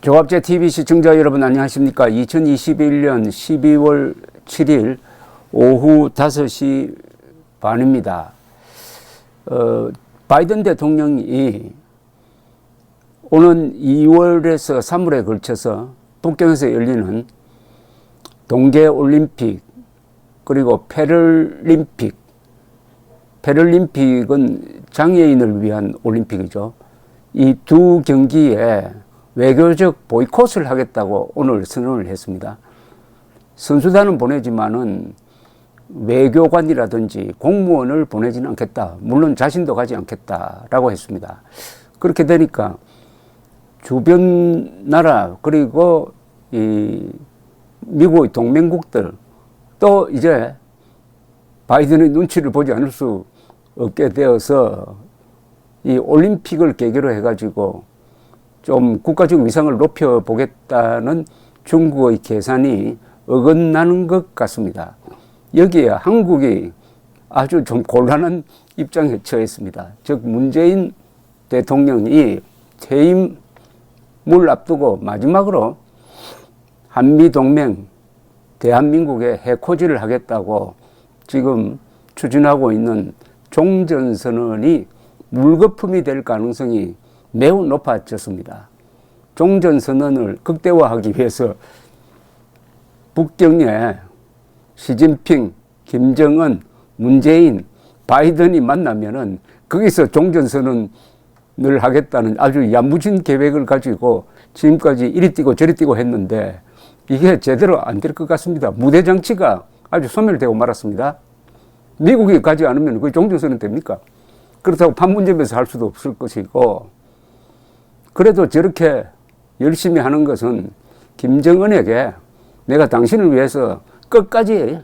조합제 TV 시청자 여러분 안녕하십니까? 2021년 12월 7일 오후 5시 반입니다. 바이든 대통령이 오는 2월에서 3월에 걸쳐서 북경에서 열리는 동계올림픽 그리고 패럴림픽은 장애인을 위한 올림픽이죠. 이 두 경기에 외교적 보이콧을 하겠다고 오늘 선언을 했습니다. 선수단은 보내지만은 외교관이라든지 공무원을 보내지는 않겠다. 물론 자신도 가지 않겠다라고 했습니다. 그렇게 되니까 주변 나라 그리고 이 미국의 동맹국들 또 이제 바이든의 눈치를 보지 않을 수 없게 되어서 이 올림픽을 계기로 해가지고 좀 국가적 위상을 높여보겠다는 중국의 계산이 어긋나는 것 같습니다. 여기에 한국이 아주 좀 곤란한 입장에 처했습니다. 즉 문재인 대통령이 퇴임을 앞두고 마지막으로 한미동맹 대한민국에 해코지를 하겠다고 지금 추진하고 있는 종전선언이 물거품이 될 가능성이 매우 높아졌습니다. 종전선언을 극대화하기 위해서 북경에 시진핑, 김정은, 문재인, 바이든이 만나면은 거기서 종전선언을 하겠다는 아주 야무진 계획을 가지고 지금까지 이리 뛰고 저리 뛰고 했는데 이게 제대로 안 될 것 같습니다. 무대장치가 아주 소멸되고 말았습니다. 미국이 가지 않으면 그 종전선언 됩니까? 그렇다고 판문점에서 할 수도 없을 것이고 그래도 저렇게 열심히 하는 것은 김정은에게 내가 당신을 위해서 끝까지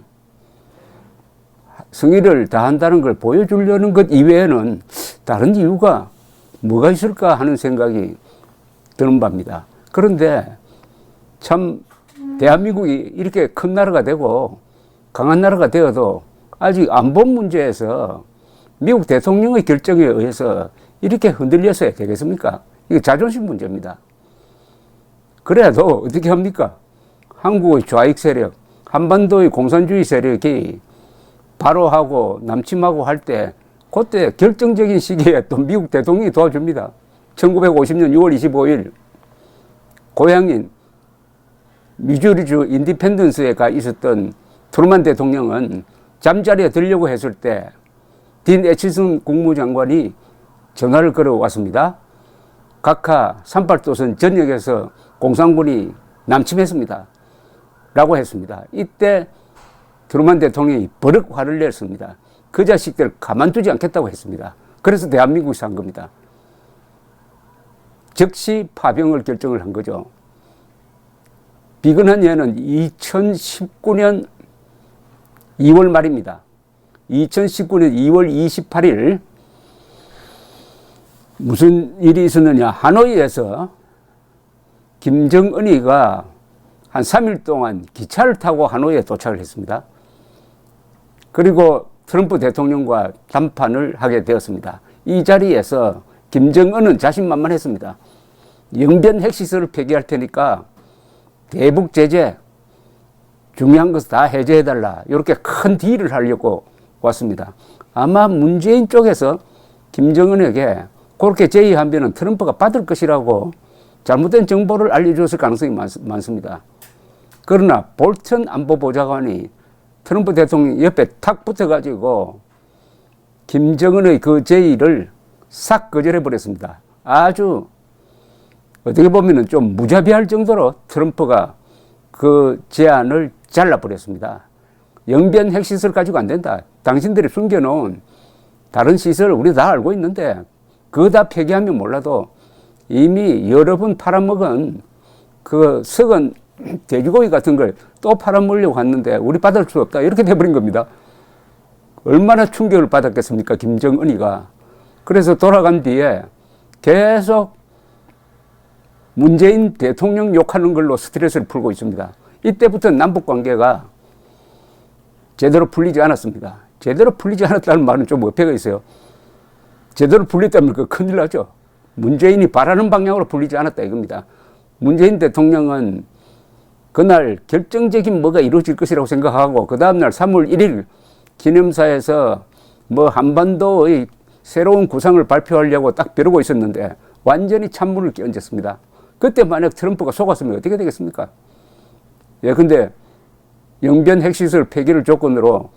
성의를 다한다는 걸 보여주려는 것 이외에는 다른 이유가 뭐가 있을까 하는 생각이 드는 바입니다. 그런데 참 대한민국이 이렇게 큰 나라가 되고 강한 나라가 되어도 아직 안보 문제에서 미국 대통령의 결정에 의해서 이렇게 흔들려서야 되겠습니까? 이게 자존심 문제입니다. 그래도 어떻게 합니까? 한국의 좌익 세력, 한반도의 공산주의 세력이 바로 하고 남침하고 할 때 그때 결정적인 시기에 또 미국 대통령이 도와줍니다. 1950년 6월 25일 고향인 미주리주 인디펜던스에 가 있었던 트루만 대통령은 잠자리에 들려고 했을 때 딘 애치슨 국무장관이 전화를 걸어왔습니다. 각하 38도선 전역에서 공산군이 남침했습니다. 라고 했습니다. 이때 트루만 대통령이 버럭 화를 냈습니다. 그 자식들 가만두지 않겠다고 했습니다. 그래서 대한민국이 산 겁니다. 즉시 파병을 결정을 한 거죠. 비근한 예는 2019년 2월 말입니다. 2019년 2월 28일 무슨 일이 있었느냐. 하노이에서 김정은이가 한 3일 동안 기차를 타고 하노이에 도착을 했습니다. 그리고 트럼프 대통령과 담판을 하게 되었습니다. 이 자리에서 김정은은 자신만만했습니다. 영변 핵시설을 폐기할 테니까 대북 제재 중요한 것을 다 해제해달라. 이렇게 큰 딜을 하려고 왔습니다. 아마 문재인 쪽에서 김정은에게 그렇게 제의하면 트럼프가 받을 것이라고 잘못된 정보를 알려줬을 가능성이 많습니다. 그러나 볼턴 안보보좌관이 트럼프 대통령 옆에 탁 붙어가지고 김정은의 그 제의를 싹 거절해버렸습니다. 아주 어떻게 보면 좀 무자비할 정도로 트럼프가 그 제안을 잘라버렸습니다. 영변 핵시설 가지고 안 된다. 당신들이 숨겨놓은 다른 시설 우리 다 알고 있는데 그거 다 폐기하면 몰라도 이미 여러 번 팔아먹은 그 썩은 돼지고기 같은 걸 또 팔아먹으려고 했는데 우리 받을 수 없다. 이렇게 돼버린 겁니다. 얼마나 충격을 받았겠습니까? 김정은이가. 그래서 돌아간 뒤에 계속 문재인 대통령 욕하는 걸로 스트레스를 풀고 있습니다. 이때부터 남북관계가 제대로 풀리지 않았습니다. 제대로 풀리지 않았다는 말은 좀 어폐가 있어요. 제대로 풀렸다면 그 큰일 나죠. 문재인이 바라는 방향으로 풀리지 않았다 이겁니다. 문재인 대통령은 그날 결정적인 뭐가 이루어질 것이라고 생각하고 그 다음날 3월 1일 기념사에서 뭐 한반도의 새로운 구상을 발표하려고 딱 벼르고 있었는데 완전히 찬물을 끼얹었습니다. 그때 만약 트럼프가 속았으면 어떻게 되겠습니까? 예, 근데 영변 핵시설 폐기를 조건으로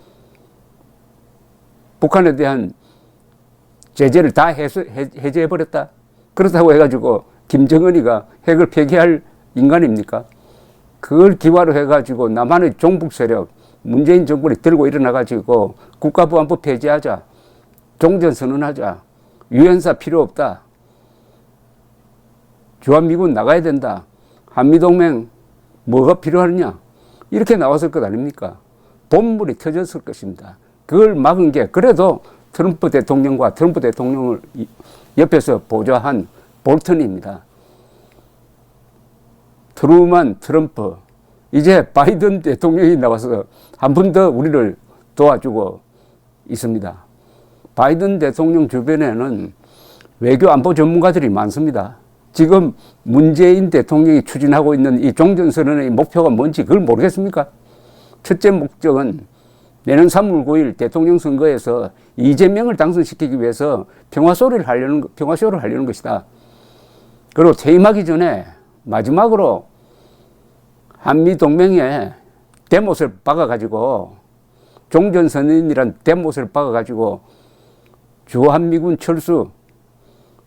북한에 대한 제재를 다 해제해버렸다. 그렇다고 해가지고 김정은이가 핵을 폐기할 인간입니까? 그걸 기화로 해가지고 남한의 종북 세력, 문재인 정권이 들고 일어나가지고 국가보안법 폐지하자, 종전선언하자, 유엔사 필요 없다, 주한미군 나가야 된다, 한미동맹 뭐가 필요하느냐, 이렇게 나왔을 것 아닙니까? 본물이 터졌을 것입니다. 그걸 막은 게 그래도 트럼프 대통령과 트럼프 대통령을 옆에서 보좌한 볼턴입니다. 트루만, 트럼프, 이제 바이든 대통령이 나와서 한 번 더 우리를 도와주고 있습니다. 바이든 대통령 주변에는 외교 안보 전문가들이 많습니다. 지금 문재인 대통령이 추진하고 있는 이 종전선언의 목표가 뭔지 그걸 모르겠습니까? 첫째 목적은 내년 3월 9일 대통령 선거에서 이재명을 당선시키기 위해서 평화쇼를 하려는 것이다. 그리고 퇴임하기 전에 마지막으로 한미동맹에 대못을 박아가지고 종전선언이란 대못을 박아가지고 주한미군 철수,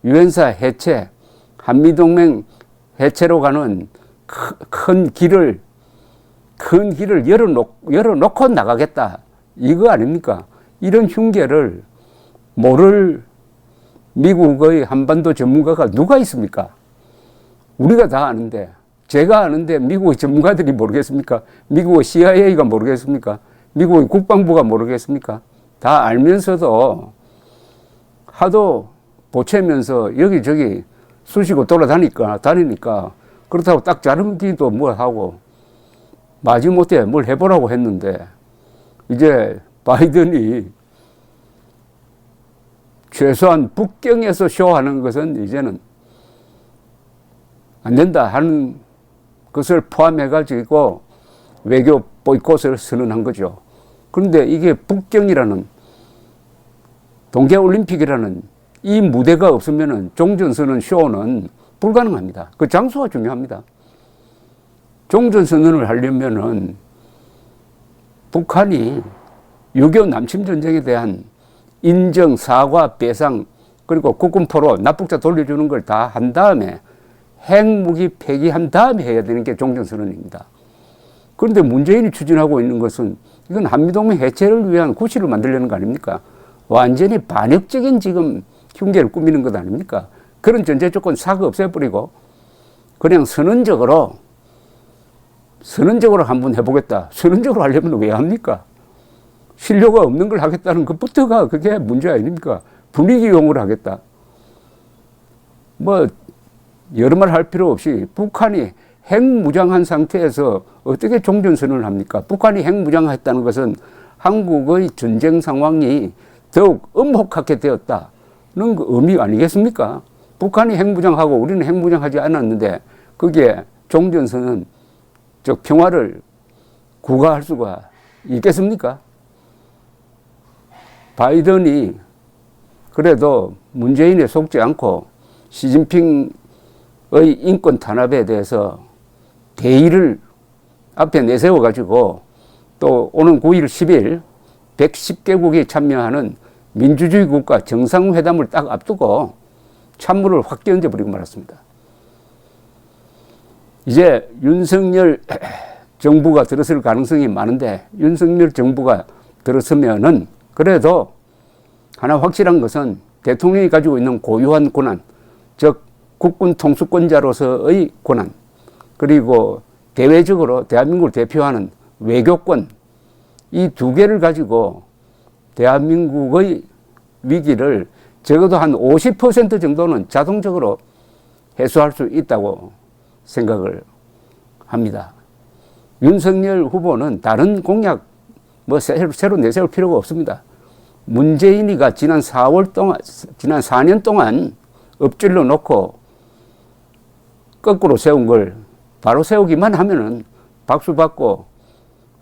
유엔사 해체, 한미동맹 해체로 가는 큰 길을 열어놓고 나가겠다. 이거 아닙니까? 이런 흉계를 모를 미국의 한반도 전문가가 누가 있습니까? 우리가 다 아는데, 제가 아는데 미국의 전문가들이 모르겠습니까? 미국의 CIA가 모르겠습니까? 미국의 국방부가 모르겠습니까? 다 알면서도 하도 보채면서 여기저기 쑤시고 다니니까 그렇다고 딱 자르기도 뭘 하고 마지못해 뭘 해보라고 했는데 이제 바이든이 최소한 북경에서 쇼하는 것은 이제는 안 된다 하는 것을 포함해가지고 외교 보이콧을 선언한 거죠. 그런데 이게 북경이라는 동계올림픽이라는 이 무대가 없으면 종전선언 쇼는 불가능합니다. 그 장소가 중요합니다. 종전선언을 하려면은 북한이 6.25 남침전쟁에 대한 인정, 사과, 배상, 그리고 국군포로 납북자 돌려주는 걸 다 한 다음에 핵무기 폐기한 다음에 해야 되는 게 종전선언입니다. 그런데 문재인이 추진하고 있는 것은 이건 한미동맹 해체를 위한 구실을 만들려는 거 아닙니까? 완전히 반역적인 지금 흉계를 꾸미는 것 아닙니까? 그런 전제 조건 싹 없애버리고 그냥 선언적으로 한번 해보겠다. 선언적으로 하려면 왜 합니까? 신뢰가 없는 걸 하겠다는 것부터가 그게 문제 아닙니까? 분위기용으로 하겠다. 뭐 여러 말 할 필요 없이 북한이 핵무장한 상태에서 어떻게 종전선언을 합니까? 북한이 핵무장했다는 것은 한국의 전쟁 상황이 더욱 엄혹하게 되었다는 그 의미 아니겠습니까? 북한이 핵무장하고 우리는 핵무장하지 않았는데 그게 종전선언, 즉 평화를 구가할 수가 있겠습니까? 바이든이 그래도 문재인에 속지 않고 시진핑의 인권 탄압에 대해서 대의를 앞에 내세워가지고 또 오는 9일, 10일 110개국이 참여하는 민주주의 국가 정상회담을 딱 앞두고 찬물을 확 끼얹어버리고 말았습니다. 이제 윤석열 정부가 들어설 가능성이 많은데 윤석열 정부가 들어서면은 그래도 하나 확실한 것은 대통령이 가지고 있는 고유한 권한, 즉 국군 통수권자로서의 권한, 그리고 대외적으로 대한민국을 대표하는 외교권, 이 두 개를 가지고 대한민국의 위기를 적어도 한 50% 정도는 자동적으로 해소할 수 있다고 생각을 합니다. 윤석열 후보는 다른 공약 뭐 새로 내세울 필요가 없습니다. 문재인이가 지난 4년 동안 엎질러 놓고 거꾸로 세운 걸 바로 세우기만 하면은 박수 받고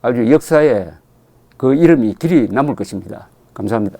아주 역사에 그 이름이 길이 남을 것입니다. 감사합니다.